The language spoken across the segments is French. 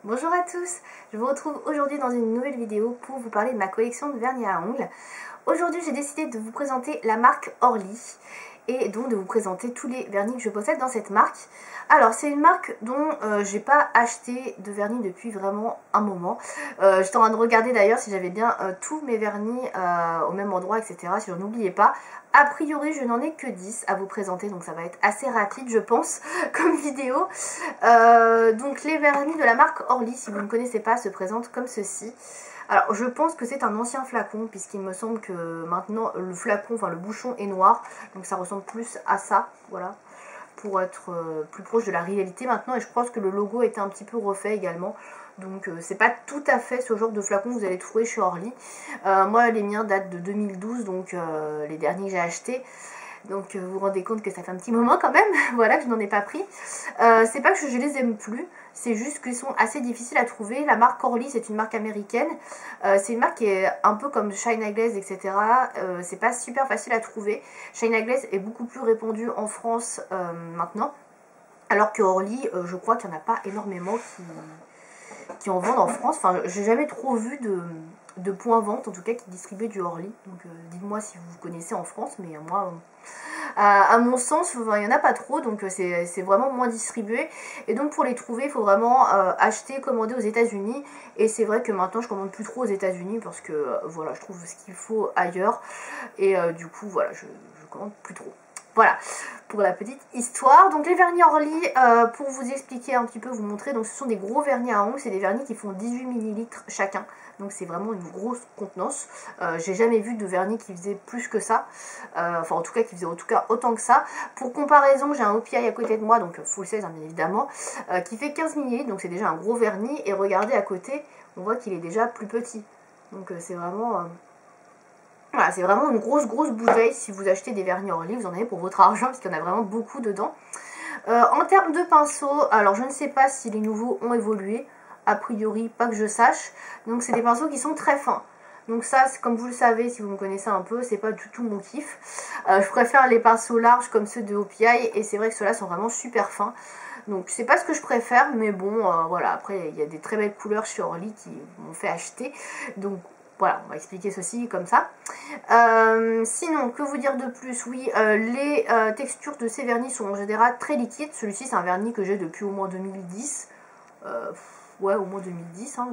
Bonjour à tous, je vous retrouve aujourd'hui dans une nouvelle vidéo pour vous parler de ma collection de vernis à ongles. Aujourd'hui j'ai décidé de vous présenter la marque Orly et donc de vous présenter tous les vernis que je possède dans cette marque. Alors c'est une marque dont j'ai pas acheté de vernis depuis vraiment un moment. J'étais en train de regarder d'ailleurs si j'avais bien tous mes vernis au même endroit, etc. Si j'en oubliais pas. A priori je n'en ai que 10 à vous présenter, donc ça va être assez rapide je pense comme vidéo. Donc les vernis de la marque Orly, si vous ne connaissez pas, se présentent comme ceci. Alors je pense que c'est un ancien flacon puisqu'il me semble que maintenant le flacon, enfin le bouchon est noir, donc ça ressemble plus à ça, voilà, pour être plus proche de la réalité maintenant. Et je pense que le logo était un petit peu refait également, donc c'est pas tout à fait ce genre de flacon que vous allez trouver chez Orly. Moi les miens datent de 2012, donc les derniers que j'ai achetés. Donc vous vous rendez compte que ça fait un petit moment quand même, voilà, que je n'en ai pas pris. C'est pas que je les aime plus, c'est juste qu'ils sont assez difficiles à trouver. La marque Orly, c'est une marque américaine. C'est une marque qui est un peu comme China Glaze, etc. C'est pas super facile à trouver. China Glaze est beaucoup plus répandue en France maintenant. Alors que Orly, je crois qu'il n'y en a pas énormément qui en vendent en France. Enfin, j'ai jamais trop vu de points vente, en tout cas, qui distribuaient du Orly. Donc dites-moi si vous connaissez en France, mais moi... à mon sens, il n'y en a pas trop, donc c'est vraiment moins distribué. Et donc pour les trouver, il faut vraiment acheter, commander aux États-Unis. Et c'est vrai que maintenant je commande plus trop aux États-Unis parce que voilà, je trouve ce qu'il faut ailleurs. Et du coup, voilà, je commande plus trop. Voilà, pour la petite histoire. Donc les vernis Orly, pour vous expliquer un petit peu, vous montrer, donc ce sont des gros vernis à ongles, c'est des vernis qui font 18 ml chacun. Donc c'est vraiment une grosse contenance. J'ai jamais vu de vernis qui faisait plus que ça. Enfin en tout cas qui faisait autant que ça. Pour comparaison, j'ai un OPI à côté de moi, donc full size hein, bien évidemment, qui fait 15 ml, donc c'est déjà un gros vernis. Et regardez à côté, on voit qu'il est déjà plus petit. Donc c'est vraiment... Voilà, c'est vraiment une grosse bouteille. Si vous achetez des vernis Orly, vous en avez pour votre argent parce qu'il y en a vraiment beaucoup dedans. En termes de pinceaux, alors je ne sais pas si les nouveaux ont évolué. A priori, pas que je sache. Donc c'est des pinceaux qui sont très fins. Donc ça, comme vous le savez, si vous me connaissez un peu, c'est pas du tout mon kiff. Je préfère les pinceaux larges comme ceux de OPI. Et c'est vrai que ceux-là sont vraiment super fins. Donc c'est pas ce que je préfère, mais bon, voilà. Après, il y a des très belles couleurs chez Orly qui m'ont fait acheter. Donc voilà, on va expliquer ceci comme ça. Sinon, que vous dire de plus? Oui, les textures de ces vernis sont en général très liquides. Celui-ci, c'est un vernis que j'ai depuis au moins 2010. Ouais, au moins 2010, hein,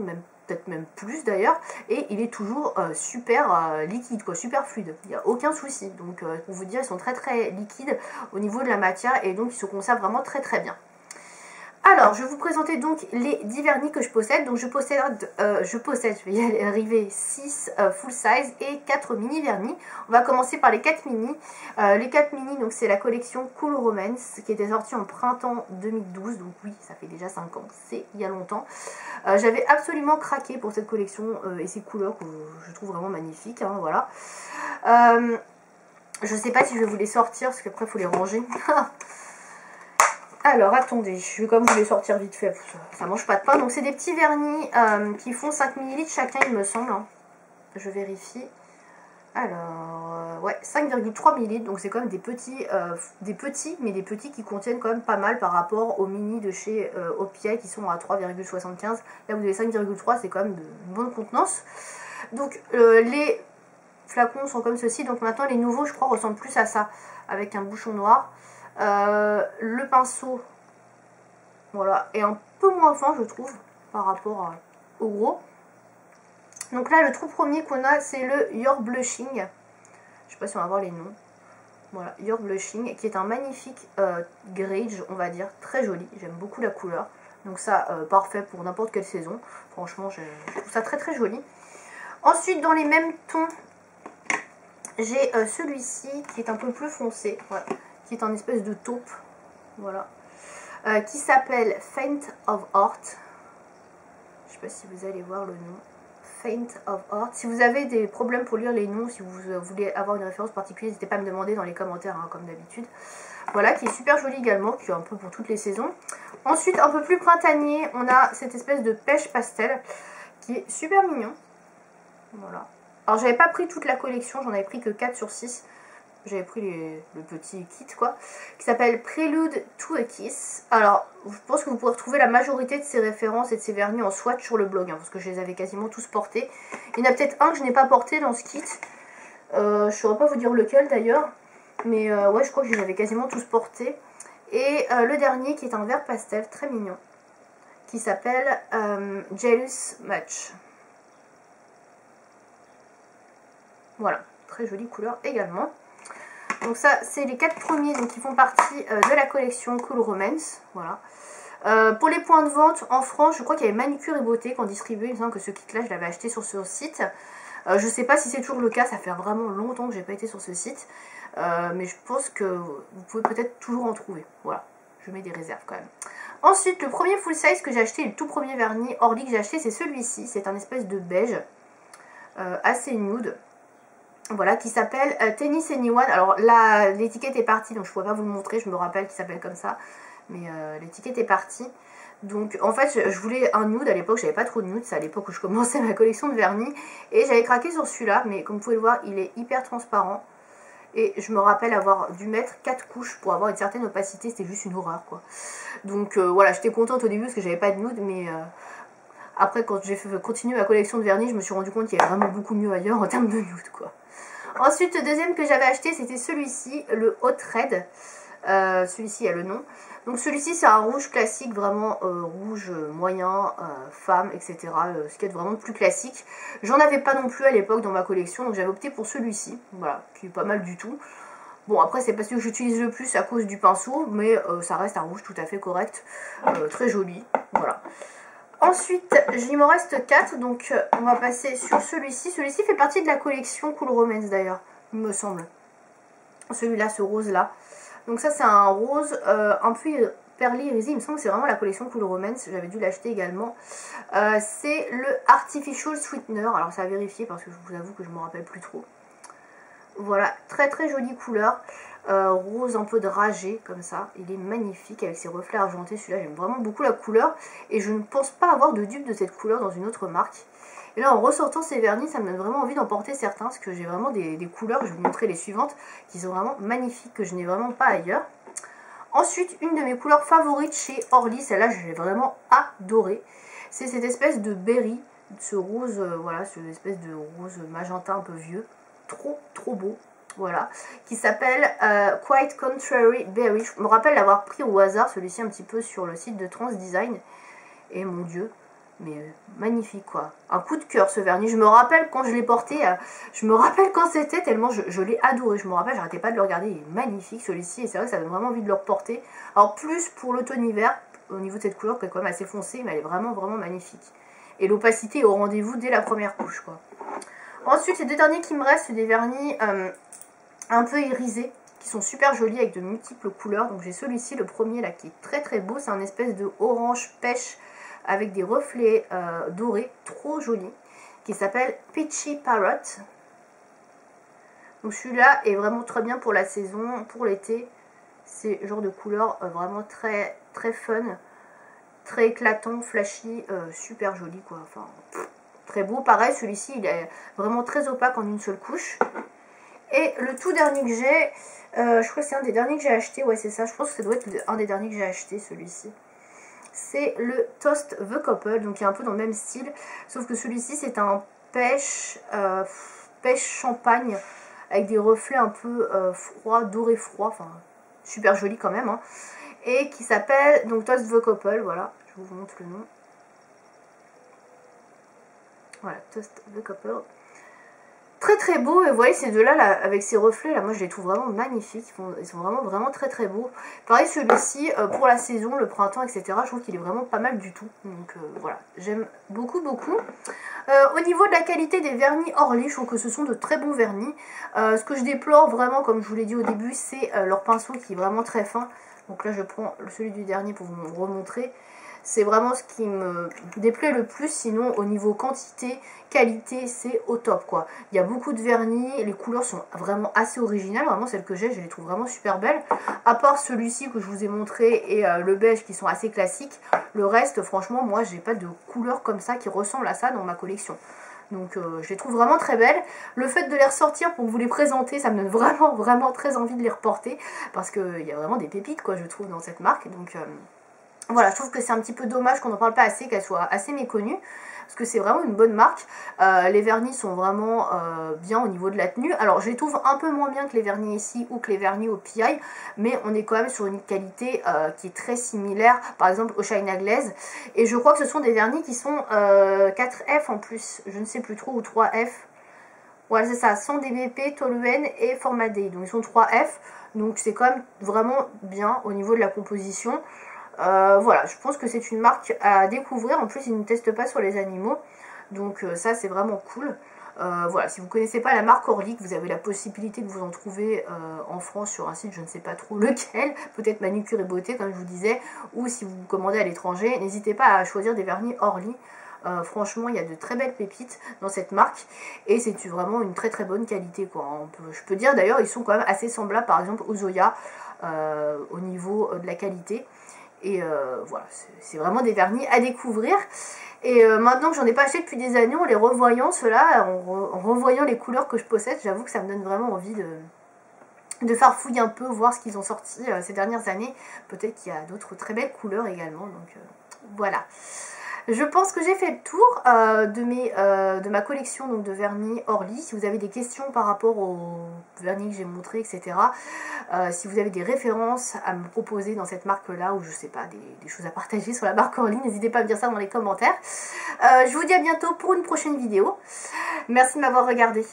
peut-être même plus d'ailleurs. Et il est toujours super liquide, quoi, super fluide. Il n'y a aucun souci. Donc, pour vous dire, ils sont très liquides au niveau de la matière. Et donc, ils se conservent vraiment très bien. Alors, je vais vous présenter donc les 10 vernis que je possède. Donc, je possède, je vais y arriver, 6 full size et 4 mini vernis. On va commencer par les 4 mini. Les 4 mini, donc c'est la collection Cool Romance qui était sortie en printemps 2012. Donc oui, ça fait déjà 5 ans, c'est il y a longtemps. J'avais absolument craqué pour cette collection et ces couleurs que je trouve vraiment magnifiques. Hein, voilà. Je sais pas si je vais vous les sortir parce qu'après il faut les ranger. Alors attendez, je vais quand même vous les sortir vite fait, ça mange pas de pain. Donc c'est des petits vernis qui font 5 ml chacun il me semble. Hein. Je vérifie. Alors, ouais, 5,3 ml, donc c'est quand même des petits, mais des petits qui contiennent quand même pas mal par rapport aux mini de chez OPI qui sont à 3,75. Là vous avez 5,3, c'est quand même une bonne contenance. Donc les flacons sont comme ceci, donc maintenant les nouveaux je crois ressemblent plus à ça, avec un bouchon noir. Le pinceau, voilà, est un peu moins fin je trouve par rapport au gros. Donc là le tout premier qu'on a c'est le Your Blushing, je sais pas si on va voir les noms. Voilà, Your Blushing qui est un magnifique greige, on va dire, très joli, j'aime beaucoup la couleur. Donc ça parfait pour n'importe quelle saison, franchement je trouve ça très joli. Ensuite dans les mêmes tons j'ai celui-ci qui est un peu plus foncé, voilà, qui est en espèce de taupe, voilà, qui s'appelle Faint of Heart. Je sais pas si vous allez voir le nom. Faint of Heart. Si vous avez des problèmes pour lire les noms, si vous voulez avoir une référence particulière, n'hésitez pas à me demander dans les commentaires, hein, comme d'habitude. Voilà, qui est super joli également, qui est un peu pour toutes les saisons. Ensuite, un peu plus printanier, on a cette espèce de pêche pastel, qui est super mignon. Voilà. Alors, j'avais pas pris toute la collection, j'en avais pris que 4 sur 6. j'avais pris le petit kit quoi, qui s'appelle Prelude to a Kiss. Alors je pense que vous pourrez retrouver la majorité de ces références et de ces vernis en swatch sur le blog, hein, parce que je les avais quasiment tous portés. Il y en a peut-être un que je n'ai pas porté dans ce kit, je ne saurais pas vous dire lequel d'ailleurs, mais ouais, je crois que je les avais quasiment tous portés. Et le dernier qui est un vert pastel très mignon, qui s'appelle Jealous Much. Voilà, très jolie couleur également. Donc ça, c'est les 4 premiers donc, qui font partie de la collection Cool Romance. Voilà. Pour les points de vente en France, je crois qu'il y avait Manucure et Beauté qu'on distribuait. Il me semble que ce kit-là, je l'avais acheté sur ce site. Je sais pas si c'est toujours le cas, ça fait vraiment longtemps que j'ai pas été sur ce site. Mais je pense que vous pouvez peut-être toujours en trouver. Voilà, je mets des réserves quand même. Ensuite, le premier full size que j'ai acheté, le tout premier vernis Orly que j'ai acheté, c'est celui-ci. C'est un espèce de beige assez nude. Voilà, qui s'appelle Tennis Anyone. Alors là, l'étiquette est partie, donc je ne pourrais pas vous le montrer, je me rappelle qu'il s'appelle comme ça. Mais l'étiquette est partie. Donc en fait, je voulais un nude à l'époque, j'avais pas trop de nude, c'est à l'époque où je commençais ma collection de vernis. Et j'avais craqué sur celui-là, mais comme vous pouvez le voir, il est hyper transparent. Et je me rappelle avoir dû mettre 4 couches pour avoir une certaine opacité, c'était juste une horreur quoi. Donc voilà, j'étais contente au début parce que j'avais pas de nude, mais... après, quand j'ai continué ma collection de vernis, je me suis rendu compte qu'il y avait vraiment beaucoup mieux ailleurs en termes de nude quoi. Ensuite, le deuxième que j'avais acheté, c'était celui-ci, le Hot Red. Celui-ci a le nom. Donc celui-ci, c'est un rouge classique, vraiment rouge moyen, femme, etc. Ce qui est vraiment plus classique. J'en avais pas non plus à l'époque dans ma collection, donc j'avais opté pour celui-ci, voilà, qui est pas mal du tout. Bon, après, c'est pas celui que j'utilise le plus à cause du pinceau, mais ça reste un rouge tout à fait correct, très joli, voilà. Ensuite, il m'en reste 4, donc on va passer sur celui-ci. Celui-ci fait partie de la collection Cool Romance d'ailleurs, il me semble. Celui-là, ce rose-là. Donc ça, c'est un rose un peu perlé irisé. Il me semble que c'est vraiment la collection Cool Romance. J'avais dû l'acheter également. C'est le Artificial Sweetener. Alors, ça a vérifié parce que je vous avoue que je ne me rappelle plus trop. Voilà, très très jolie couleur. Rose un peu dragé comme ça, il est magnifique avec ses reflets argentés. Celui-là, j'aime vraiment beaucoup la couleur et je ne pense pas avoir de dupe de cette couleur dans une autre marque. Et là, en ressortant ces vernis, ça me donne vraiment envie d'en porter certains parce que j'ai vraiment des couleurs, je vais vous montrer les suivantes, qui sont vraiment magnifiques, que je n'ai vraiment pas ailleurs. Ensuite, une de mes couleurs favorites chez Orly, celle-là, je l'ai vraiment adorée. C'est cette espèce de berry, ce rose, voilà, cette espèce de rose magenta un peu vieux, trop beau. Voilà, qui s'appelle Quite Contrary Berry. Je me rappelle l'avoir pris au hasard, celui-ci un petit peu sur le site de Trans Design. Et mon dieu, mais magnifique quoi. Un coup de cœur ce vernis. Je me rappelle quand je l'ai porté, je me rappelle quand c'était, tellement je l'ai adoré. Je me rappelle, j'arrêtais pas de le regarder, il est magnifique celui-ci. Et c'est vrai que ça donne vraiment envie de le reporter. Alors plus pour l'automne-hiver, au niveau de cette couleur qui est quand même assez foncée, mais elle est vraiment magnifique. Et l'opacité est au rendez-vous dès la première couche quoi. Ensuite, les deux derniers qui me restent, c'est des vernis un peu irisés, qui sont super jolis avec de multiples couleurs. Donc j'ai celui-ci, le premier là, qui est très beau. C'est un espèce de orange pêche avec des reflets dorés, trop joli, qui s'appelle Peachy Parrot. Donc celui-là est vraiment très bien pour la saison, pour l'été. C'est le genre de couleur vraiment très fun, très éclatant, flashy, super joli quoi. Enfin, très beau. Pareil, celui-ci, il est vraiment très opaque en une seule couche. Et le tout dernier que j'ai, je crois que c'est un des derniers que j'ai acheté, ouais c'est ça, je pense que ça doit être un des derniers que j'ai acheté celui-ci. C'est le Toast The Couple, donc il est un peu dans le même style, sauf que celui-ci c'est un pêche champagne, avec des reflets un peu froids, doré froid, enfin super joli quand même, hein, et qui s'appelle donc Toast The Couple, voilà, je vous montre le nom. Voilà, Toast The Couple. Très beau, et vous voyez ces deux là, avec ces reflets là, moi je les trouve vraiment magnifiques, ils sont vraiment très beaux. Pareil celui-ci pour la saison, le printemps, etc. Je trouve qu'il est vraiment pas mal du tout, donc voilà, j'aime beaucoup. Au niveau de la qualité des vernis Orly, je trouve que ce sont de très bons vernis. Ce que je déplore vraiment, comme je vous l'ai dit au début, c'est leur pinceau qui est vraiment très fin. Donc là je prends celui du dernier pour vous remontrer. C'est vraiment ce qui me déplaît le plus, sinon au niveau quantité, qualité, c'est au top quoi. Il y a beaucoup de vernis, les couleurs sont vraiment assez originales, vraiment celles que j'ai, je les trouve vraiment super belles. À part celui-ci que je vous ai montré et le beige qui sont assez classiques, le reste franchement moi j'ai pas de couleur comme ça qui ressemble à ça dans ma collection. Donc je les trouve vraiment très belles. Le fait de les ressortir pour vous les présenter, ça me donne vraiment très envie de les reporter. Parce qu'il y a vraiment des pépites quoi, je trouve, dans cette marque. Donc voilà, je trouve que c'est un petit peu dommage qu'on n'en parle pas assez, qu'elle soit assez méconnue. Parce que c'est vraiment une bonne marque. Les vernis sont vraiment bien au niveau de la tenue. Alors je les trouve un peu moins bien que les vernis ici ou que les vernis au PI, mais on est quand même sur une qualité qui est très similaire, par exemple au China Glaze. Et je crois que ce sont des vernis qui sont 4F en plus, je ne sais plus trop, ou 3F. Ouais, c'est ça, 100 dBp, toluène et format D. Donc ils sont 3F, donc c'est quand même vraiment bien au niveau de la composition. Voilà, je pense que c'est une marque à découvrir. En plus, ils ne testent pas sur les animaux. Donc ça, c'est vraiment cool. Voilà, si vous ne connaissez pas la marque Orly, vous avez la possibilité de vous en trouver en France sur un site, je ne sais pas trop lequel, peut-être Manucure et Beauté, comme je vous disais, ou si vous commandez à l'étranger, n'hésitez pas à choisir des vernis Orly. Franchement, il y a de très belles pépites dans cette marque et c'est vraiment une très bonne qualité quoi. Je peux dire d'ailleurs, ils sont quand même assez semblables par exemple aux Zoya au niveau de la qualité. Et voilà, c'est vraiment des vernis à découvrir. Et maintenant que j'en ai pas acheté depuis des années, en les revoyant ceux-là, en revoyant les couleurs que je possède, j'avoue que ça me donne vraiment envie de farfouiller un peu, voir ce qu'ils ont sorti ces dernières années. Peut-être qu'il y a d'autres très belles couleurs également, donc voilà. Je pense que j'ai fait le tour de ma collection donc, de vernis Orly. Si vous avez des questions par rapport aux vernis que j'ai montrés, etc. Si vous avez des références à me proposer dans cette marque-là, ou je sais pas, des choses à partager sur la marque Orly, n'hésitez pas à me dire ça dans les commentaires. Je vous dis à bientôt pour une prochaine vidéo. Merci de m'avoir regardé.